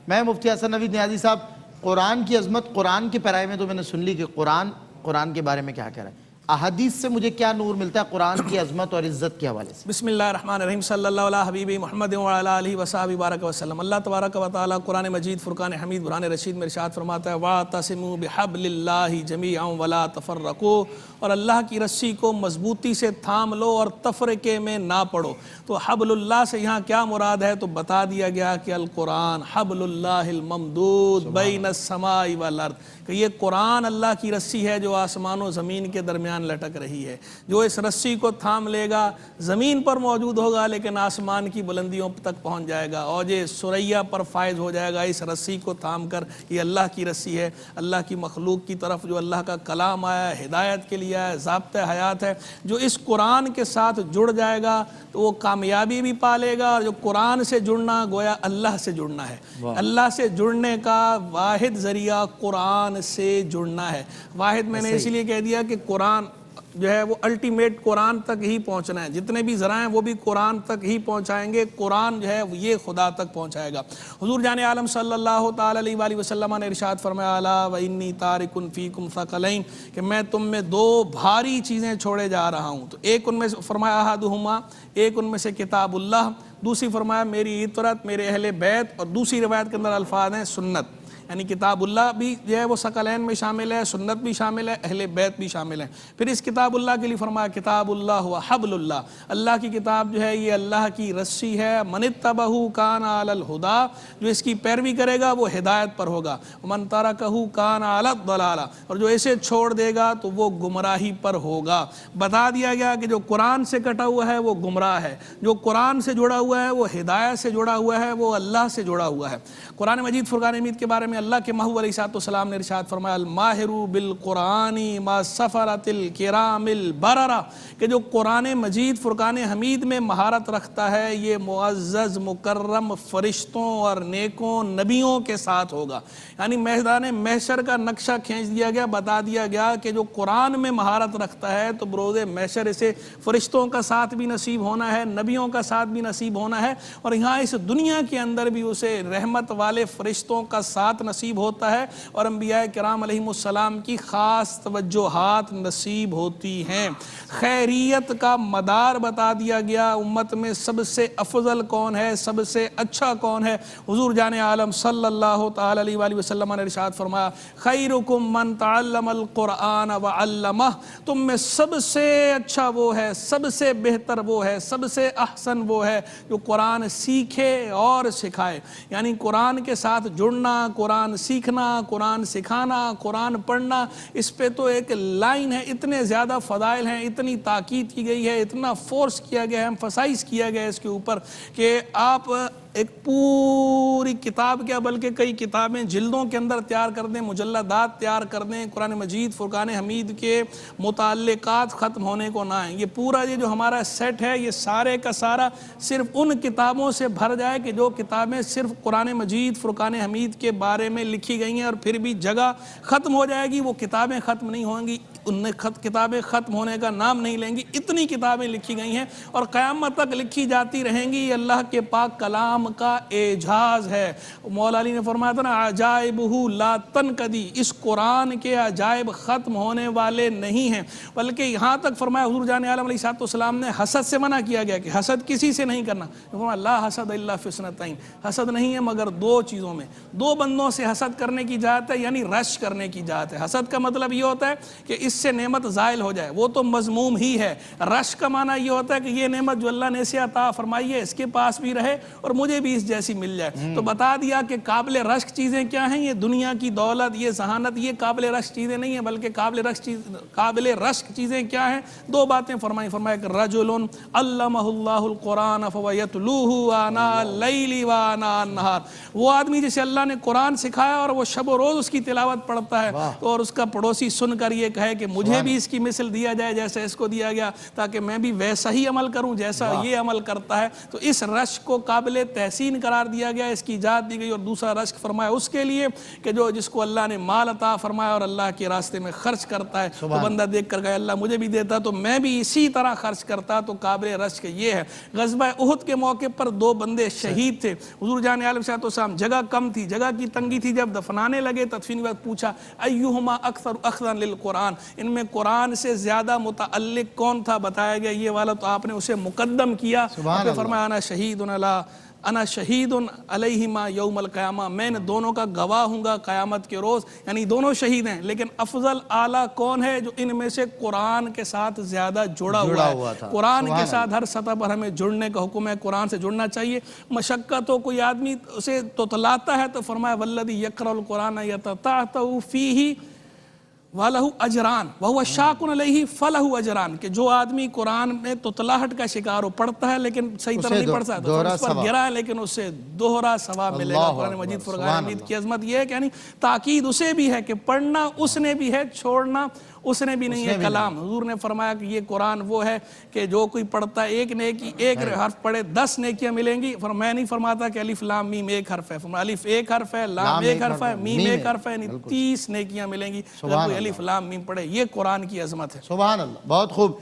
میں مفتی حسن نوید نیازی صاحب، قرآن کی عظمت، قرآن کے پیرائے میں تو میں نے سن لی کہ قرآن کے بارے میں کیا کہہ رہا ہے، احادیث سے مجھے کیا نور ملتا ہے قرآن کی عظمت اور عزت کے حوالے سے؟ بسم اللہ الرحمن الرحیم، صلی اللہ علیہ حبیبی محمد وعلی آلہ وصحبہ بارک وسلم۔ اللہ تبارک و تعالیٰ قرآن مجید فرقان حمید برہان رشید میں ارشاد فرماتا ہے وَاعْتَصِمُوا بِحَبْلِ اللَّهِ جَمِيعًا وَلَا تَفَرَّقُوا، اور اللہ کی رسی کو مضبوطی سے تھام لو اور تفرقے میں نہ پڑو۔ تو حبل اللہ سے یہاں کیا مراد ہے تو بتا دیا گیا کہ القرآن حبل اللہ الممدود بین السماء والارض، کہ یہ قرآن اللہ کی رسی ہے جو آسمان و زمین کے درمیان لٹک رہی ہے۔ جو اس رسی کو تھام لے گا زمین پر موجود ہوگا لیکن آسمان کی بلندیوں تک پہنچ جائے گا، اوج ثریا پر فائز ہو جائے گا اس رسی کو تھام کر۔ یہ اللہ کی رسی ہے، اللہ کی مخلوق کی طرف جو اللہ کا کلام آیا ہے، ہدایت کے لیے ہے، ضابطۂ حیات ہے۔ جو اس قرآن کے ساتھ جڑ جائے گا تو وہ کامیابی بھی پالے گا، اور جو قرآن سے جڑنا گویا اللہ سے جڑنا ہے۔ اللہ سے جڑنے کا واحد ذریعہ قرآن سے جڑنا ہے۔ واحد میں نے اس لیے کہہ دیا کہ قرآن جو ہے وہ الٹیمیٹ قرآن تک ہی پہنچنا ہے، جتنے بھی ذرائع ہیں وہ بھی قرآن تک ہی پہنچائیں گے، قرآن جو ہے یہ خدا تک پہنچائے گا۔ حضور جان عالم صلی اللہ تعالی علیہ وآلہ وسلم نے ارشاد فرمایا الا وانی تارک فیکم ثقلین، کہ میں تم میں دو بھاری چیزیں چھوڑے جا رہا ہوں۔ تو ایک ان میں فرمایا احدہما، ایک ان میں سے کتاب اللہ، دوسری فرمایا میری اطرت، میرے اہل بیت، اور دوسری روایت کے اندر الفاظ ہیں سنت، یعنی کتاب اللہ بھی جو ہے وہ ثقلین میں شامل ہے، سنت بھی شامل ہے، اہل بیت بھی شامل ہے۔ پھر اس کتاب اللہ کے لیے فرمایا کتاب اللہ و حبل اللہ، اللہ کی کتاب جو ہے یہ اللہ کی رسی ہے، من اتبعہ کان علی الہدی، جو اس کی پیروی کرے گا وہ ہدایت پر ہوگا، من ترکہ کان علی الضلالہ، اور جو اسے چھوڑ دے گا تو وہ گمراہی پر ہوگا۔ بتا دیا گیا کہ جو قرآن سے کٹا ہوا ہے وہ گمراہ ہے، جو قرآن سے جڑا ہوا ہے وہ ہدایت سے جڑا ہوا ہے، وہ اللہ سے جڑا ہوا ہے۔ قرآن مجید فرقان حمید کے بارے میں اللہ کے محبوب علیہ السلام نے ارشاد فرمایا الماہر بالقرآن ما سفرت الکرام البررہ، کہ جو قرآن مجید فرقان حمید میں مہارت رکھتا ہے یہ معزز مکرم فرشتوں اور نیکوں نبیوں کے ساتھ ہوگا۔ یعنی میدان محشر کا نقشہ کھینچ دیا گیا، بتا دیا گیا کہ جو قرآن میں مہارت رکھتا ہے تو بروز محشر اسے فرشتوں کا ساتھ بھی نصیب ہونا ہے، نبیوں کا ساتھ بھی نصیب ہونا ہے، اور یہاں اس دنیا کے اندر بھی اسے رحمت والے فرشتوں کا ساتھ نصیب ہوتا ہے، اور انبیاء کرام علیہم السلام کی خاص توجہات نصیب ہوتی ہیں۔ خیریت کا مدار بتا دیا گیا، امت میں سب سے افضل کون ہے، سب سے اچھا کون ہے۔ حضور جان عالم صلی اللہ تعالی علیہ وآلہ وسلم نے ارشاد فرمایا خیرکم من تعلم القرآن وعلمہ، تم میں سب سے اچھا وہ ہے، سب سے بہتر وہ ہے، سب سے احسن وہ ہے جو قرآن سیکھے اور سکھائے۔ یعنی قرآن کے ساتھ جڑنا، قرآن سیکھنا، قرآن سکھانا، قرآن پڑھنا، اس پہ تو ایک لائن ہے، اتنے زیادہ فضائل ہیں، اتنی تاکید کی گئی ہے، اتنا فورس کیا گیا ہے، ایمفسائز کیا گیا ہے اس کے اوپر کہ آپ ایک پوری کتاب کیا بلکہ کئی کتابیں جلدوں کے اندر تیار کر دیں، مجلدات تیار کر دیں، قرآن مجید فرقان حمید کے متعلقات ختم ہونے کو نہ آئیں۔ یہ پورا یہ جو ہمارا سیٹ ہے یہ سارے کا سارا صرف ان کتابوں سے بھر جائے کہ جو کتابیں صرف قرآن مجید فرقان حمید کے بارے میں لکھی گئی ہیں، اور پھر بھی جگہ ختم ہو جائے گی وہ کتابیں ختم نہیں ہوں گی، ان کتابیں ختم ہونے کا نام نہیں لیں گی، اتنی کتابیں لکھی گئی ہیں اور قیامت تک لکھی جاتی رہیں گی۔ یہ اللہ کے پاک کلام کا اعجاز ہے۔ مولا علی نے فرمایا تھا نا عجائبہ لا تنقضی، اس قرآن کے عجائب ختم ہونے والے نہیں ہیں، بلکہ یہاں تک فرمایا حضور جان عالم علیہ السلام نے حسد سے منع کیا گیا کہ حسد کسی سے نہیں کرنا۔ فرمایا لا حسد الا فی اثنتین، حسد نہیں ہے مگر دو چیزوں میں، دو بندوں سے حسد کرنے کی اجازت ہے، یعنی رش کرنے کی اجازت ہے۔ حسد کا مطلب یہ ہوتا ہے کہ اس سے نعمت زائل ہو جائے، وہ تو مذموم ہی ہے۔ رش کا معنی یہ ہوتا ہے کہ یہ نعمت جو اللہ نے اسے عطا فرمائی ہے اس کے پاس بھی رہے اور مجھے بھی اس جیسی مل جائے۔ تو بتا دیا کہ قابل رشک چیزیں کیا ہیں، یہ دنیا کی دولت، یہ ذہانت، یہ قابل رشک چیزیں نہیں ہیں، بلکہ قابل رشک چیزیں کیا ہیں؟ دو باتیں فرمائی۔ فرمایا کہ رجل علمہ اللہ القرآن فهو یتلوہ آناء اللیل وآناء النہار، وہ آدمی جسے اللہ نے قرآن سکھایا اور وہ شب و روز اس کی تلاوت پڑھتا ہے، اور اس کا پڑوسی سن کر یہ کہے کہ کہ مجھے بھی اس کی مثل دیا جائے جیسا اس کو دیا گیا، تاکہ میں بھی ویسا ہی عمل کروں جیسا یہ عمل کرتا ہے۔ تو اس رشک کو قابل تحسین قرار دیا گیا، اس کی اجازت دی گئی۔ اور دوسرا رشک فرمایا اس کے لیے کہ جس کو اللہ نے مال عطا فرمایا اور اللہ کے راستے میں خرچ کرتا ہے، تو بندہ دیکھ کر گیا اللہ مجھے بھی دیتا تو میں بھی اسی طرح خرچ کرتا، تو قابل رشک یہ ہے۔ غزوہ احد کے موقع پر 2 بندے شہید تھے، حضور جان عالم صلی اللہ علیہ وسلم، جگہ کم تھی، جگہ کی تنگی تھی، جب دفنانے لگے تدفین کے وقت پوچھا ایہما اکثر اخذا للقرآن، ان میں قرآن سے زیادہ متعلق کون تھا؟ بتایا گیا یہ والا، تو آپ نے اسے مقدم کیا۔ پھر فرمایا انا شہید علیہما یوم القیامہ، میں نے دونوں کا گواہ ہوں گا قیامت کے روز، یعنی دونوں شہید ہیں، لیکن افضل اعلیٰ کون ہے؟ جو ان میں سے قرآن کے ساتھ زیادہ جڑا ہوا ہے۔ قرآن کے ساتھ ہر سطح پر ہمیں جڑنے کا حکم ہے، قرآن سے جڑنا چاہیے۔ مشقت ہو، کوئی آدمی اسے تتلاتا ہے، تو فرمایا والذی یقرأ القرآن یتتعتع فیہ وَلَهُ أَجْرَانِ وَهُوَ شَاقٌ عَلَيْهِ فَلَهُ أَجْرَانِ، کہ جو آدمی قرآن میں تتلاہٹ کا شکار ہو، پڑھتا ہے لیکن صحیح طرح نہیں پڑھتا ہے، تو اس پر گرا ہے لیکن اسے دوہرا ثواب ملے گا۔ قرآن مجید فرقان حمید کی عظمت یہ ہے کہ یعنی تاکید اسے بھی ہے کہ پڑھنا اس نے بھی ہے، چھوڑنا اس نے بھی نہیں ہے۔ کلام حضور نے فرمایا کہ یہ قرآن وہ ہے کہ جو کوئی پڑھتا ہے ایک نیکی، ایک حرف پڑھے 10 نیکیاں ملیں گی۔ میں نہیں فرماتا کہ الف لام میم ایک حرف ہے، فرمایا الف ایک حرف ہے، لام ایک حرف ہے، میم ایک حرف ہے، یعنی 30 نیکیاں ملیں گی اگر کوئی الف لام میم پڑھے۔ یہ قرآن کی عظمت ہے۔ سبحان اللہ، بہت خوب۔